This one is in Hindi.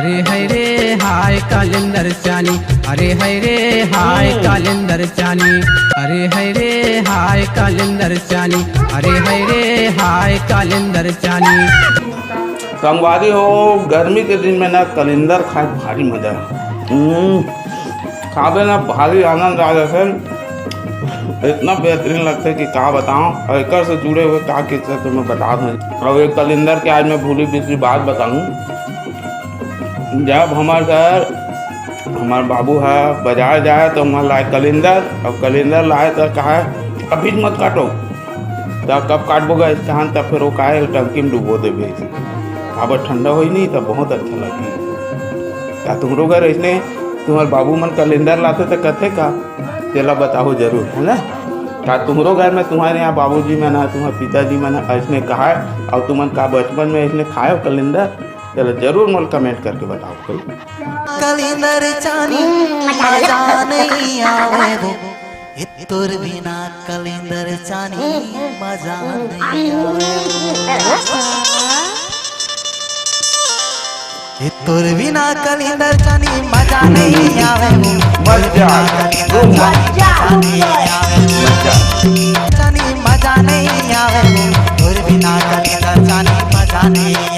अरे है रे हाय कालिंदर चानी, अरे है रे हाय कालिंदर चानी, अरे है रे हाय कालिंदर चानी, अरे है रे हाय कालिंदर चानी। संगवारी हो, गर्मी के दिन में ना कलिंदर खाए भारी मजा है। खावे ना भारी आनंद आ जाता है, इतना बेहतरीन लगता है कि क्या बताऊं। और एक से जुड़े हुए क्या किस्से तो मैं बता दूँ। और एक कलिंदर के आज मैं भूली पिछली बात बताऊं। जब हमारे घर हमारे बाबू है बाजार जाए तो वहाँ लाए कलिंदर, और कलिंदर लाए तो कहा अभी मत काटो, तो कब काटबोगा इसका हाथ, तब फिर वो कहा टंकी में डुबो देवे। अब ठंडा हो ही नहीं तब बहुत अच्छा लगे। क्या तुमरो घर इसने तुम्हारे बाबू मन कलिंदर लाते थे कथे का चला बताओ जरूर, है ना। क्या तुम्हारो घर में तुम्हारे यहाँ बाबूजी में ना तुम्हारे पिताजी में ना इसने कहा है, और तुमन का बचपन में इसने खाए कलिंदर, चलो जरूर मुझे कमेंट करके बताओ कोई। कलिंदर चानी मजा नहीं आवे वो, तोर बिना कलिंदर चानी मजा नहीं आवे वो, तोर बिना कलिंदर चानी मजा नहीं आवे वो, मजा चानी मजा नहीं आवे वो, तोर बिना कलिंदर चानी मजा नहीं